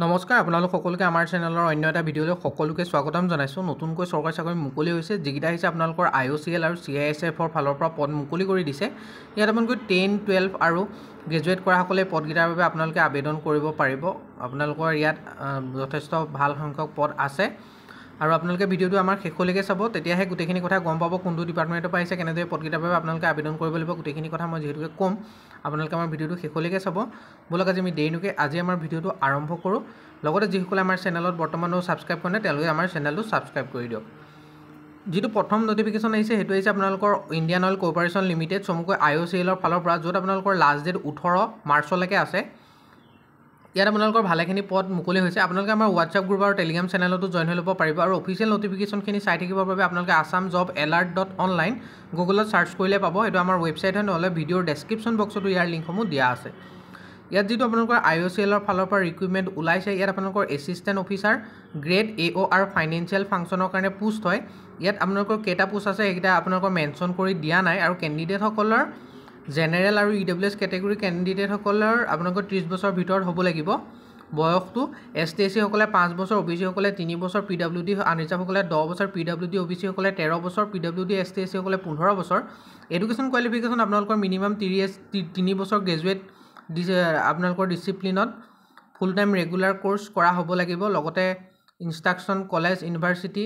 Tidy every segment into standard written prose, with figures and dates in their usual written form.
নমস্কাৰ আপোনালোক সকলোকে আমাৰ চেনেলৰ অন্য এটা ভিডিঅ'লৈ সকলোকে স্বাগতম জনাইছোঁ। নতুনকৈ চৰকাৰী চাকৰি মুকলি হৈছে, যিকেইটা হৈছে আপোনালোকৰ IOCL আৰু CISFৰ ফালৰ পৰা পদ মুকলি কৰি দিছে। ইয়াত আপোনালোকে 10, 12 আৰু গ্ৰেজুৱেট কৰাসকলে পদকেইটাৰ বাবে আপোনালোকে আবেদন কৰিব পাৰিব। আপোনালোকৰ ইয়াত যথেষ্ট ভাল সংখ্যক পদ আছে আৰু আপোনালোকে ভিডিঅ'টো আমাৰ শেষলৈকে চাব, তেতিয়াহে গোটেইখিনি কথা গম পাব কোনটো ডিপাৰ্টমেণ্টৰ পৰা আহিছে, কেনেদৰে পদকেইটাৰ বাবে আপোনালোকে আবেদন কৰিব লাগিব। গোটেইখিনি কথা মই যিহেতুকে ক'ম, আপোনালোকে আমাৰ ভিডিঅ'টো শেষলৈকে চাব। বলক আজি আমি দেৰি নকৰি আজি আমাৰ ভিডিঅ'টো আৰম্ভ কৰোঁ। লগতে যিসকলে আমাৰ চেনেলত বৰ্তমানো ছাবস্ক্ৰাইব কৰে তেওঁলোকে আমাৰ চেনেলটো ছাবস্ক্ৰাইব কৰি দিয়ক। যিটো প্ৰথম নটিফিকেশ্যন আহিছে সেইটো আহিছে আপোনালোকৰ ইণ্ডিয়ান অইল কৰ্প'ৰেশ্যন লিমিটেড চমুকৈ IOCLৰ ফালৰ পৰা, য'ত আপোনালোকৰ লাষ্ট ডেট 18 মাৰ্চলৈকে আছে। ইয়াত আপোনালোকৰ ভালেখিনি পদ মুকলি হৈছে। আপোনালোকে আমাৰ হোৱাটছআপ গ্ৰুপ আৰু টেলিগ্ৰাম চেনেলতো জইন হৈ ল'ব পাৰিব আৰু অফিচিয়েল নটিফিকেশ্যনখিনি চাই থাকিবৰ বাবে আপোনালোকে assamjobalert.online গুগলত চাৰ্চ কৰিলে পাব। এইটো আমাৰ ৱেবছাইট হয়, নহ'লে ভিডিঅ'ৰ ডেছক্ৰিপশ্যন বক্সতো ইয়াৰ লিংকসমূহ দিয়া আছে। ইয়াত যিটো আপোনালোকৰ IOCLৰ ফালৰ পৰা ৰিক্ৰুইটমেণ্ট ওলাইছে, ইয়াত আপোনালোকৰ এছিষ্টেণ্ট অফিচাৰ গ্ৰেড AO আৰু ফাইনেন্সিয়েল ফাংচনৰ কাৰণে পোষ্ট হয়। ইয়াত আপোনালোকৰ কেইটা পোষ্ট আছে সেইকেইটা আপোনালোকৰ মেনশ্যন কৰি দিয়া নাই আৰু কেণ্ডিডেটসকলৰ জেনেৰেল আৰু EWS কেটেগৰী কেণ্ডিডেটসকলৰ আপোনালোকৰ 30 বছৰৰ ভিতৰত হ'ব লাগিব। বয়সটো ST SC সকলে 5 বছৰ, OBC সকলে 3 বছৰ, PWD আনৰিজাৰ্ভ সকলে 10 বছৰ, PWD OBC সকলে 13 বছৰ, PWD ST SC সকলে 15 বছৰ। এডুকেশ্যন কোৱালিফিকেশ্যন আপোনালোকৰ মিনিমাম 3 বছৰ গ্ৰেজুৱেট আপোনালোকৰ ডিচিপ্লিনত ফুল টাইম ৰেগুলাৰ কোৰ্চ কৰা হ'ব লাগিব। লগতে ইনষ্ট্ৰাকশ্যন কলেজ ইউনিভাৰ্চিটি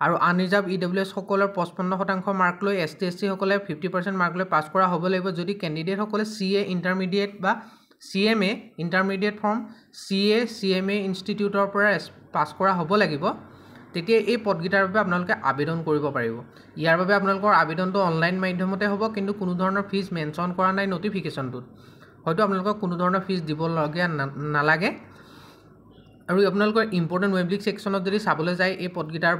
আৰু আনৰিজাৰ্ভ EWS সকলৰ 55% মাৰ্ক লৈ ST SC সকলে 50% মাৰ্ক লৈ পাছ কৰা হ'ব লাগিব। যদি কেণ্ডিডেটসকলে CA ইণ্টাৰমিডিয়েট বা CMA ইণ্টাৰমিডিয়েট ফ্ৰম CMA ইনষ্টিটিউটৰ পৰা পাছ কৰা হ'ব লাগিব, তেতিয়া এই পদকেইটাৰ বাবে আপোনালোকে আবেদন কৰিব পাৰিব। ইয়াৰ বাবে আপোনালোকৰ আবেদনটো অনলাইন মাধ্যমতে হ'ব, কিন্তু কোনো ধৰণৰ ফিজ মেনশ্যন কৰা নাই নটিফিকেশ্যনটোত। হয়তো আপোনালোকক কোনো ধৰণৰ ফিজ দিবলগীয়া নালাগে। আৰু আপোনালোকৰ ইম্পৰ্টেণ্ট ৱেবলিক ছেকশ্যনত যদি চাবলৈ যায় এই পদকেইটাৰ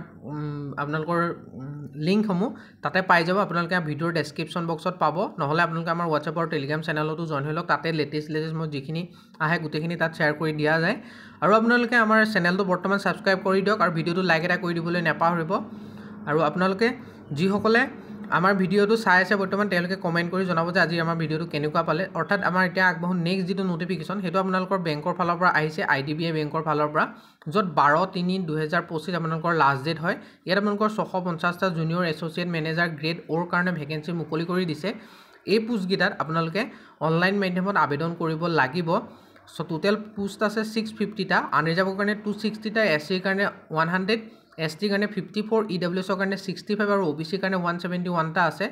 আপোনালোকৰ লিংকসমূহ তাতে পাই যাব। আপোনালোকে ভিডিঅ'ৰ ডেছক্ৰিপশ্যন বক্সত পাব, নহ'লে আপোনালোকে আমাৰ হোৱাটছআপ আৰু টেলিগ্ৰাম চেনেলতো জইন হৈ লওক। তাতে লেটেষ্ট মই যিখিনি আহে গোটেইখিনি তাত শ্বেয়াৰ কৰি দিয়া যায়। আৰু আপোনালোকে আমাৰ চেনেলটো বৰ্তমান ছাবস্ক্ৰাইব কৰি দিয়ক আৰু ভিডিঅ'টো লাইক এটা কৰি দিবলৈ নাপাহৰিব। আৰু আপোনালোকে যিসকলে আমাৰ ভিডিঅ'টো চাই আছে বৰ্তমান তেওঁলোকে কমেণ্ট কৰি জনাব যে আজি আমাৰ ভিডিঅ'টো কেনেকুৱা পালে। অৰ্থাৎ আমাৰ এতিয়া আগবাঢ়ো নেক্সট যিটো নটিফিকেশ্যন সেইটো আপোনালোকৰ বেংকৰ ফালৰ পৰা আহিছে, IDBI বেংকৰ ফালৰ পৰা, য'ত 12/3/2025 আপোনালোকৰ লাষ্ট ডেট হয়। ইয়াত আপোনালোকৰ 650টা জুনিয়ৰ এছ'চিয়েট মেনেজাৰ গ্ৰেড Oৰ কাৰণে ভেকেঞ্চি মুকলি কৰি দিছে। এই পোষ্টকেইটাত আপোনালোকে অনলাইন মাধ্যমত আবেদন কৰিব লাগিব। টোটেল পোষ্ট আছে 650টা, আনৰিজাৰ্ভৰ কাৰণে 260টা, SCৰ কাৰণে 100, STৰ কাৰণে 54, EWSৰ কাৰণে 65 আৰু OBCৰ কাৰণে 171টা আছে।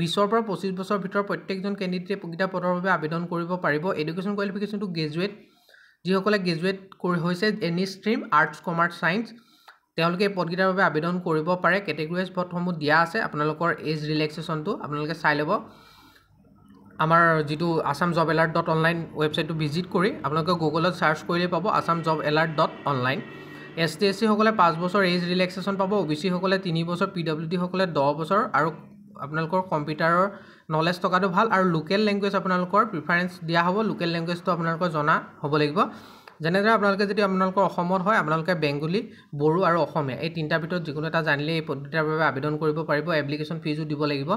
20ৰ পৰা 25 বছৰৰ ভিতৰত প্ৰত্যেকজন কেণ্ডিডেটে প্ৰকৃত পদৰ বাবে আবেদন কৰিব পাৰিব। এডুকেশ্যন কোৱালিফিকেশ্যনটো গ্ৰেজুৱেট, যিসকলে গ্ৰেজুৱেট হৈছে any stream arts commerce science তেওঁলোকে এই পদকেইটাৰ বাবে আবেদন কৰিব পাৰে। কেটেগৰী ৱাইজ পদসমূহ দিয়া আছে। আপোনালোকৰ এজ ৰিলেক্সেশ্যনটো আপোনালোকে চাই ল'ব। আমাৰ যিটো assamjobalert.online ৱেবছাইটটো ভিজিট কৰি আপোনালোকে গুগলত চাৰ্চ কৰিলেই পাব assamjobalert.online। ST SC সকলে 5 বছৰ এজ ৰিলেক্সেশ্যন পাব, OBC সকলে 3 বছৰ, PWD সকলে 10 বছৰ আৰু আপোনালোকৰ কম্পিউটাৰৰ নলেজ থকাটো ভাল আৰু লোকেল লেংগুৱেজ আপোনালোকৰ প্ৰিফাৰেঞ্চ দিয়া হ'ব। লোকেল লেংগুৱেজটো আপোনালোকৰ জনা হ'ব লাগিব। যেনেদৰে আপোনালোকে যদি আপোনালোকৰ অসমত হয় আপোনালোকে বেংগলী, বড়ো আৰু অসমীয়া এই তিনিটাৰ ভিতৰত যিকোনো এটা জানিলে এই পদ্ধতিৰ বাবে আবেদন কৰিব পাৰিব। এপ্লিকেশ্যন ফিজো দিব লাগিব,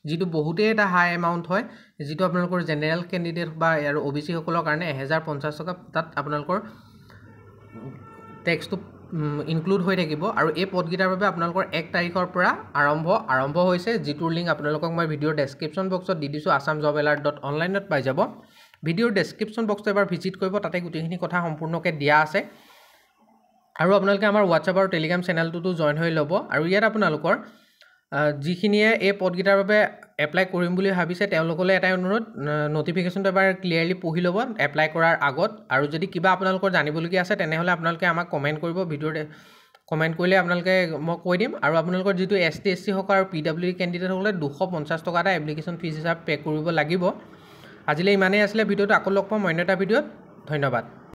যিটো বহুতেই এটা হাই এমাউণ্ট হয়, যিটো আপোনালোকৰ জেনেৰেল কেণ্ডিডেট বা আৰু OBC সকলৰ কাৰণে 1050 টকা তাত আপোনালোকৰ টেক্সটো ইনক্লুড হৈ থাকিব। আৰু এই পদকেইটাৰ বাবে আপোনালোকৰ 1 তাৰিখৰ পৰা আৰম্ভ হৈছে, যিটোৰ লিংক আপোনালোকক মই ভিডিঅ'ৰ ডেছক্ৰিপশ্যন বক্সত দি দিছোঁ, assamjobalert.online পাই যাব। ভিডিঅ'ৰ ডেছক্ৰিপশ্যন বক্সটো এবাৰ ভিজিট কৰিব, তাতে গোটেইখিনি কথা সম্পূৰ্ণকৈ দিয়া আছে। আৰু আপোনালোকে আমাৰ হোৱাটছআপ আৰু টেলিগ্ৰাম চেনেলটোতো জইন হৈ ল'ব। আৰু ইয়াত আপোনালোকৰ যিখিনিয়ে এই পদকেইটাৰ বাবে এপ্লাই কৰিম বুলি ভাবিছে তেওঁলোকলৈ এটাই অনুৰোধ, নটিফিকেশ্যনটো এবাৰ ক্লিয়াৰলি পঢ়ি ল'ব এপ্লাই কৰাৰ আগত। আৰু যদি কিবা আপোনালোকৰ জানিবলগীয়া আছে তেনেহ'লে আপোনালোকে আমাক কমেণ্ট কৰিব। ভিডিঅ'ত কমেণ্ট কৰিলে আপোনালোকে মই কৈ দিম। আৰু আপোনালোকৰ যিটো ST SC সকল আৰু PWD কেণ্ডিডেটসকলে 250 টকা এটা এপ্লিকেশ্যন ফিজ হিচাপে পে' কৰিব লাগিব। আজিলৈ ইমানেই আছিলে ভিডিঅ'টো। আকৌ লগ পাম অন্য এটা ভিডিঅ'ত। ধন্যবাদ।